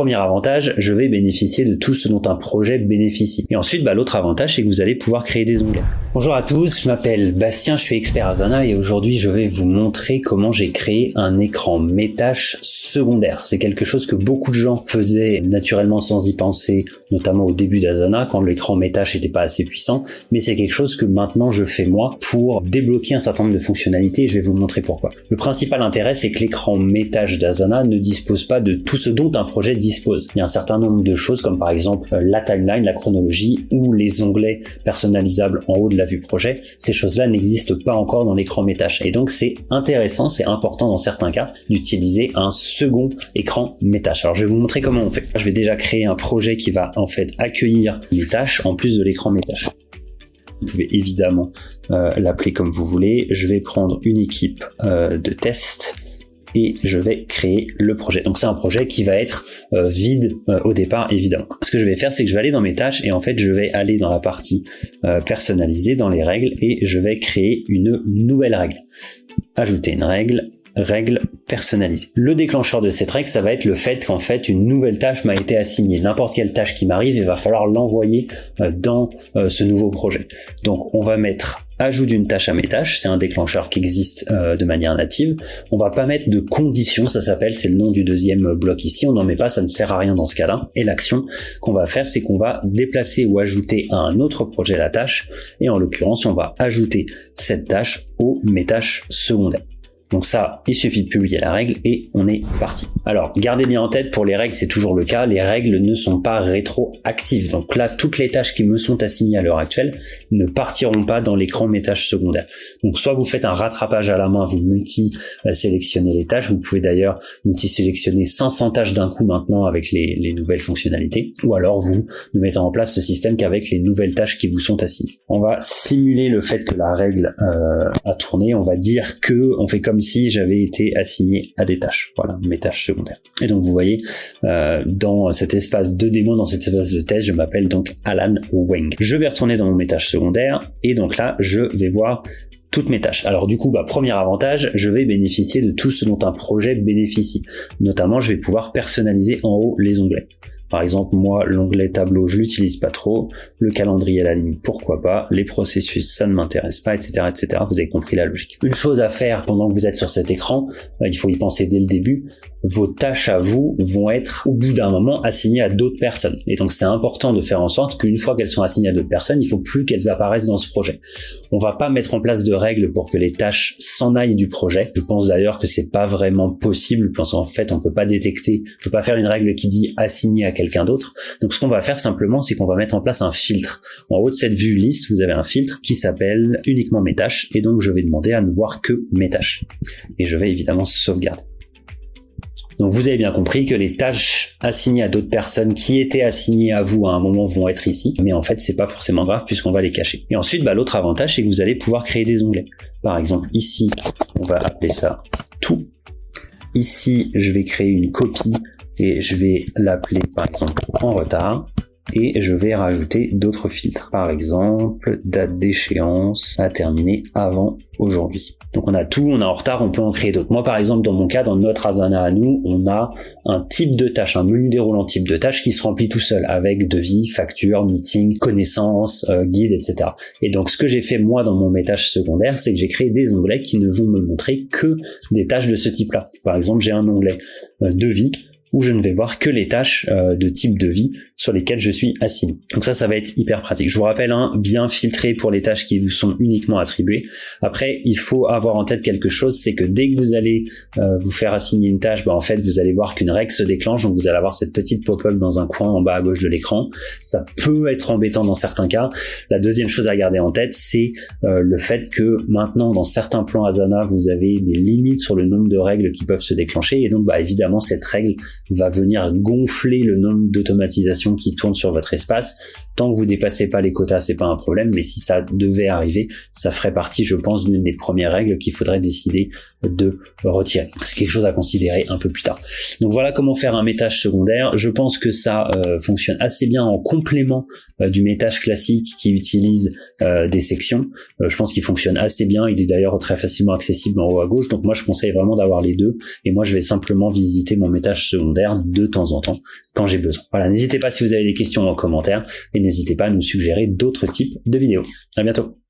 premier avantage, je vais bénéficier de tout ce dont un projet bénéficie. Et ensuite, l'autre avantage, c'est que vous allez pouvoir créer des onglets. Bonjour à tous, je m'appelle Bastien, je suis expert Asana et aujourd'hui, je vais vous montrer comment j'ai créé un écran métâche secondaire. C'est quelque chose que beaucoup de gens faisaient naturellement sans y penser, notamment au début d'Asana, quand l'écran métâche n'était pas assez puissant, mais c'est quelque chose que maintenant je fais moi pour débloquer un certain nombre de fonctionnalités et je vais vous montrer pourquoi. Le principal intérêt, c'est que l'écran métâche d'Asana ne dispose pas de tout ce dont un projet dispose. Il y a un certain nombre de choses comme par exemple la timeline, la chronologie ou les onglets personnalisables en haut de la vue projet. Ces choses-là n'existent pas encore dans l'écran métâche et donc c'est intéressant, c'est important dans certains cas d'utiliser un second écran métâche. Alors je vais vous montrer comment on fait. Je vais déjà créer un projet qui va en fait accueillir les tâches en plus de l'écran métâche. Vous pouvez évidemment l'appeler comme vous voulez. Je vais prendre une équipe de test et je vais créer le projet. Donc c'est un projet qui va être vide au départ évidemment. Ce que je vais faire, c'est que je vais aller dans mes tâches et en fait je vais aller dans la partie personnalisée, dans les règles et je vais créer une nouvelle règle. Ajouter une règle personnalisée. Le déclencheur de cette règle, ça va être le fait qu'en fait une nouvelle tâche m'a été assignée. N'importe quelle tâche qui m'arrive, il va falloir l'envoyer dans ce nouveau projet. Donc on va mettre ajout d'une tâche à mes tâches, c'est un déclencheur qui existe de manière native. On va pas mettre de conditions, ça s'appelle, c'est le nom du deuxième bloc ici, on n'en met pas, ça ne sert à rien dans ce cas-là. Et l'action qu'on va faire, c'est qu'on va déplacer ou ajouter à un autre projet la tâche, et en l'occurrence, on va ajouter cette tâche aux mes tâches secondaires. Donc ça, il suffit de publier la règle et on est parti. Alors, gardez bien en tête, pour les règles, c'est toujours le cas, les règles ne sont pas rétroactives. Donc là, toutes les tâches qui me sont assignées à l'heure actuelle ne partiront pas dans l'écran mes tâches secondaires. Donc soit vous faites un rattrapage à la main, vous multi-sélectionnez les tâches, vous pouvez d'ailleurs multi-sélectionner 500 tâches d'un coup maintenant avec les nouvelles fonctionnalités, ou alors vous ne mettez en place ce système qu'avec les nouvelles tâches qui vous sont assignées. On va simuler le fait que la règle a tourné, on va dire que on fait comme si j'avais été assigné à des tâches, voilà, mes tâches secondaires. Et donc vous voyez, dans cet espace de démo, dans cet espace de test, je m'appelle donc Alan Weng. Je vais retourner dans mes tâches secondaires, et donc là, je vais voir toutes mes tâches. Alors du coup, premier avantage, je vais bénéficier de tout ce dont un projet bénéficie. Notamment, je vais pouvoir personnaliser en haut les onglets. Par exemple, moi, l'onglet tableau, je l'utilise pas trop. Le calendrier, à la limite, pourquoi pas. Les processus, ça ne m'intéresse pas, etc., etc. Vous avez compris la logique. Une chose à faire pendant que vous êtes sur cet écran, il faut y penser dès le début. Vos tâches à vous vont être, au bout d'un moment, assignées à d'autres personnes. Et donc, c'est important de faire en sorte qu'une fois qu'elles sont assignées à d'autres personnes, il faut plus qu'elles apparaissent dans ce projet. On va pas mettre en place de règles pour que les tâches s'en aillent du projet. Je pense d'ailleurs que c'est pas vraiment possible, parce qu'en fait, on peut pas détecter, on peut pas faire une règle qui dit assigner à quelqu'un d'autre. Donc ce qu'on va faire simplement, c'est qu'on va mettre en place un filtre. En haut de cette vue liste, vous avez un filtre qui s'appelle uniquement mes tâches, et donc je vais demander à ne voir que mes tâches. Et je vais évidemment sauvegarder. Donc vous avez bien compris que les tâches assignées à d'autres personnes qui étaient assignées à vous à un moment vont être ici, mais en fait c'est pas forcément grave puisqu'on va les cacher. Et ensuite l'autre avantage, c'est que vous allez pouvoir créer des onglets. Par exemple ici, on va appeler ça tout. Ici je vais créer une copie et je vais l'appeler par exemple en retard. Et je vais rajouter d'autres filtres. Par exemple, date d'échéance à terminer avant aujourd'hui. Donc on a tout, on a en retard, on peut en créer d'autres. Moi par exemple, dans mon cas, dans notre Asana à nous, on a un type de tâche, un menu déroulant type de tâche qui se remplit tout seul avec devis, facture, meeting, connaissances, guide, etc. Et donc ce que j'ai fait moi dans mes tâches secondaires, c'est que j'ai créé des onglets qui ne vont me montrer que des tâches de ce type-là. Par exemple, j'ai un onglet devis, où je ne vais voir que les tâches de type devis sur lesquelles je suis assigné. Donc ça va être hyper pratique. Je vous rappelle, bien filtrer pour les tâches qui vous sont uniquement attribuées. Après, il faut avoir en tête quelque chose, c'est que dès que vous allez vous faire assigner une tâche, en fait, vous allez voir qu'une règle se déclenche, donc vous allez avoir cette petite pop-up dans un coin en bas à gauche de l'écran. Ça peut être embêtant dans certains cas. La deuxième chose à garder en tête, c'est le fait que maintenant, dans certains plans Asana, vous avez des limites sur le nombre de règles qui peuvent se déclencher, et donc évidemment, cette règle va venir gonfler le nombre d'automatisations qui tournent sur votre espace. Tant que vous dépassez pas les quotas, c'est pas un problème, mais si ça devait arriver, ça ferait partie, je pense, d'une des premières règles qu'il faudrait décider de retirer. C'est quelque chose à considérer un peu plus tard. Donc voilà comment faire un métage secondaire. Je pense que ça fonctionne assez bien en complément du métage classique qui utilise des sections. Je pense qu'il fonctionne assez bien. Il est d'ailleurs très facilement accessible en haut à gauche. Donc moi, je conseille vraiment d'avoir les deux. Et moi, je vais simplement visiter mon métage secondaire secondaire de temps en temps quand j'ai besoin. Voilà, n'hésitez pas si vous avez des questions en commentaire et n'hésitez pas à nous suggérer d'autres types de vidéos. À bientôt.